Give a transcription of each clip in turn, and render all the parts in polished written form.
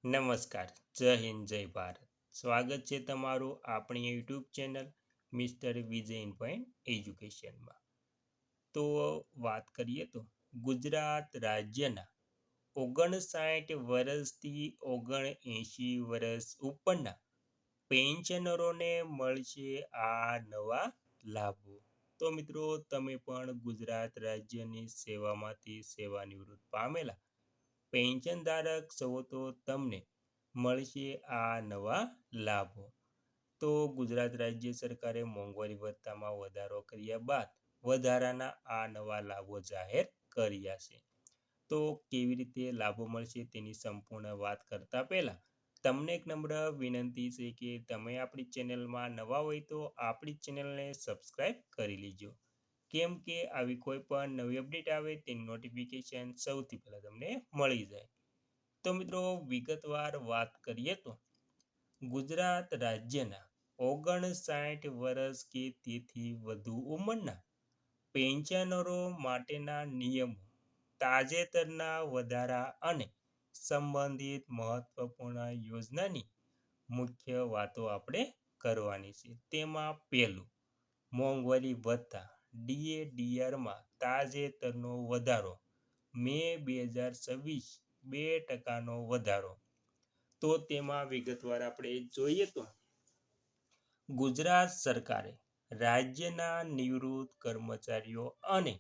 નમસ્કાર. જય હિન્દ, જય ભારત. સ્વાગત છે તમારું આપણી યુટ્યુબ ચેનલ મિસ્ટર વિજય પોઈન્ટ એજ્યુકેશનમાં. તો વાત કરીએ તો ગુજરાત રાજ્યના 59 વર્ષથી 79 વર્ષ ઉપરના પેન્શનરોને મળશે આ નવા લાભો. તો મિત્રો, તમે પણ ગુજરાત રાજ્યની સેવામાંથી સેવાનિવૃત્ત પામેલા પેન્શન ધારક છો તો તમને મળશે આ નવા લાભો. તો ગુજરાત રાજ્ય સરકારે મોંઘવારી ભથ્થામાં વધારો કર્યા બાદ વધારાના આ નવા લાભો જાહેર કર્યા છે. તો કેવી રીતે લાભો મળશે તેની સંપૂર્ણ વાત કરતા પહેલા તમને એક નમ્ર વિનંતી છે કે તમે આપણી ચેનલમાં નવા હોય તો આપણી ચેનલને સબસ્ક્રાઈબ કરી લેજો, કેમ કે આવી કોઈ પણ નવી અપડેટ આવે તેની નોટિફિકેશન સૌથી પહેલાં તમને મળી જાય. તો મિત્રો, વિગતવાર વાત કરીએ તો ગુજરાત રાજ્યના 59 વર્ષ કે તેથી વધુ ઉંમરના પેન્શનરો માટેના નિયમો, તાજેતરના વધારા અને સંબંધિત મહત્વપૂર્ણ યોજનાની મુખ્ય વાતો આપણે કરવાની છે. તેમાં પહેલું, મોંઘવારી ભથ્થા DADRમાં તાજેતરનો વધારો મે 2026 2% વધારો. તો તેમાં વિગતવાર આપણે જોઈએ તો ગુજરાત સરકારે રાજ્યના નિવૃત્ત કર્મચારીઓ અને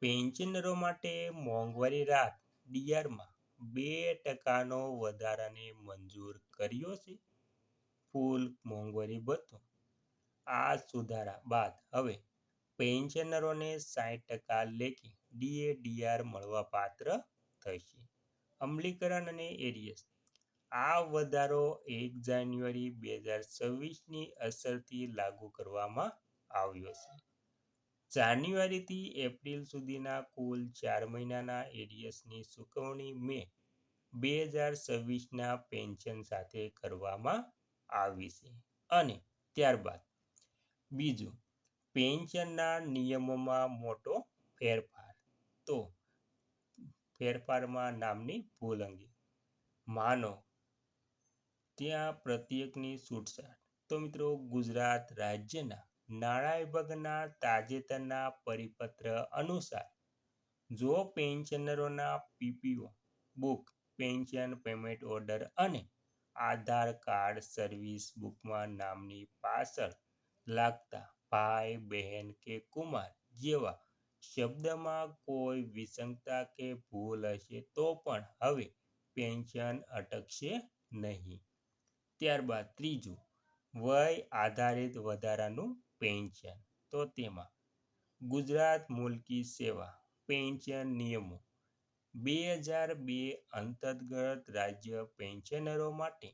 પેન્શનરો માટે મોંઘવારી રાહત ડીઆરમાં 2%નો વધારાને મંજૂર કર્યો છે. ફૂલ મોંઘવારી ભથ્થું. આ સુધારા બાદ હવે પેન્શનરોને 60% લેખે DADR મળવા પાત્ર થશે. અમલીકરણ અને એરિયસ. આ વધારો 1 જાન્યુઆરી 2026ની અસરથી લાગુ કરવામાં આવ્યો છે. જાન્યુઆરીથી એપ્રિલ સુધીના કુલ 4 મહિનાના એરિયસની ચૂકવણી મે 2026ના પેન્શન સાથે કરવામાં આવી છે. અને ત્યારબાદ બીજું, પેન્શનના નિયમોમાં મોટો ફેરફાર. તો ફેરફારમાં નામની ભૂલ અંગે માનો ત્યાં પ્રત્યેકની છૂટછાટ. તો મિત્રો, ગુજરાત રાજ્યના નાણાં વિભાગના તાજેતરના પરિપત્ર અનુસાર જો પેન્શનરોના PPO book, pension payment order અને આધાર કાર્ડ સર્વિસ બુકમાં નામની પાછળ લાગતા ભાઈ, બહેન કે કુમાર જેવા શબ્દમાં કોઈ વિસંગતતા કે ભૂલ હશે તો પણ હવે પેન્શન અટકશે નહીં. ત્યારબાદ ત્રીજું, વય આધારિત વધારાનું પેન્શન. તો તેમાં ગુજરાત મુલકી સેવા પેન્શન નિયમો 2002 અંતર્ગત રાજ્ય પેન્શનરો માટે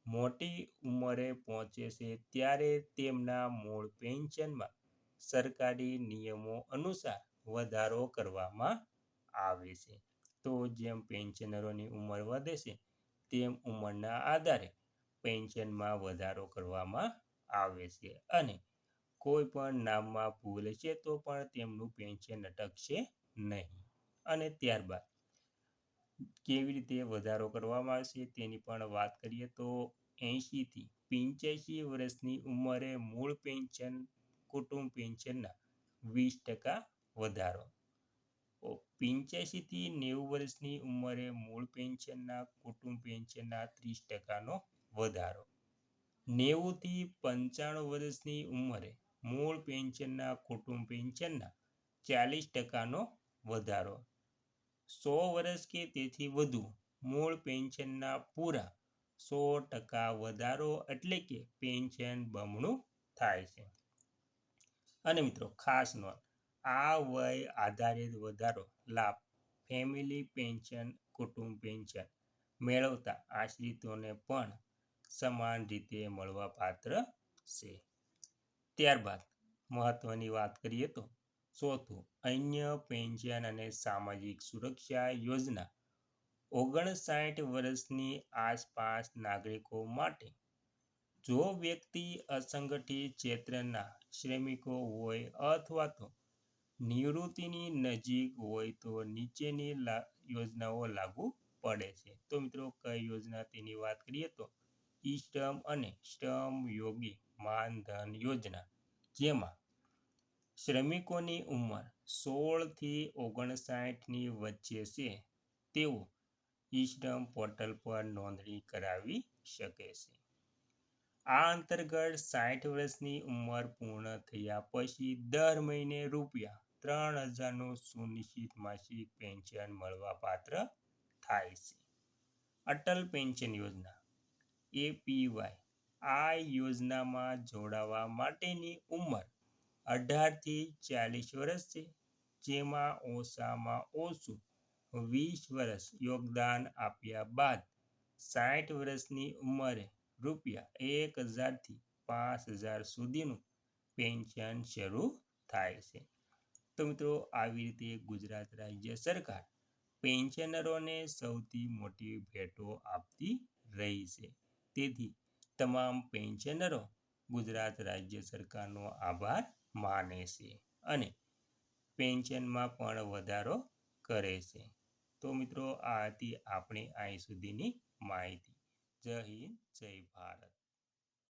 મોટી ઉંમરે પહોંચે છે ત્યારે તેમના મૂળ પેન્શનમાં સરકારી નિયમો અનુસાર વધારો કરવામાં આવે છે. તો જેમ પેન્શનરોની ઉંમર વધે છે તેમ ઉંમરના આધારે પેન્શનમાં વધારો કરવામાં આવે છે. અને કોઈ પણ નામમાં ભૂલ છે તો પણ તેમનું પેન્શન અટકશે નહીં. અને ત્યારબાદ કેવી રીતે વધારો કરવામાં આવશે તેની પણ વાત કરીએ તો 80થી 85 વર્ષની ઉંમરે મૂળ પેન્શન કુટુંબ પેન્શનના 20% વધારો. 85થી 90 વર્ષની ઉંમરે મૂળ પેન્શનના કુટુંબ પેન્શનના 30%નો વધારો. 90થી 95 વર્ષની ઉંમરે મૂળ પેન્શનના કુટુંબ પેન્શનના 40%નો વધારો. 100 વર્ષ કે તેથી વધુ મૂળ પેન્શનના પૂરા 100% વધારો, એટલે કે પેન્શન બમણું થાય છે. અને મિત્રો, ખાસ નોંધ, આ વય આધારિત વધારો લાભ ફેમિલી પેન્શન કુટુંબ પેન્શન મેળવતા આશ્રિતોને પણ સમાન રીતે મળવાપાત્ર છે. ત્યારબાદ મહત્વની વાત કરીએ તો ચોથું, અન્ય પેન્શન અને સામાજિક સુરક્ષા યોજના 59 વર્ષની આસપાસ નાગરિકો માટે. જો વ્યક્તિ અસંગઠિત ક્ષેત્રના શ્રમિકો હોય અથવા તો નિવૃત્તિની નજીક હોય તો નીચેની યોજનાઓ લાગુ પડે છે. તો મિત્રો કઈ યોજના તેની વાત કરીએ તો ઈ શ્રમ અને શ્રમ યોગી માનધન યોજના, જેમાં શ્રમિકોની ઉંમર 16 થી 59ની વચ્ચે છે તેઓ ઈ શ્રમ પોર્ટલ પર નોંધણી કરાવી શકે છે. આ અંતર્ગત 60 વર્ષની ઉંમર પૂર્ણ થયા પછી દર મહિને ₹3000નું સુનિશ્ચિત માસિક પેન્શન મળવાપાત્ર થાય છે. અટલ પેન્શન યોજના APY, આ યોજનામાં જોડાવા માટેની ઉંમર 18 થી 40 વર્ષ છે, જેમાં ઓછામાં ઓછું 20 વર્ષ યોગદાન આપ્યા બાદ 60 વર્ષની ઉંમરે ₹1000 થી 5000 સુધીનું પેન્શન શરૂ થાય છે. તો મિત્રો આવી રીતે ગુજરાત રાજ્ય સરકાર પેન્શનરોને સૌથી મોટી ભેટો આપતી રહી છે. તેથી તમામ પેન્શનરો ગુજરાત રાજ્ય સરકારનો આભાર માને છે અને પેન્શનમાં પણ વધારો કરે છે. તો મિત્રો આ હતી આપણી અહીં સુધીની માહિતી. જય હિન્દ, જય ભારત.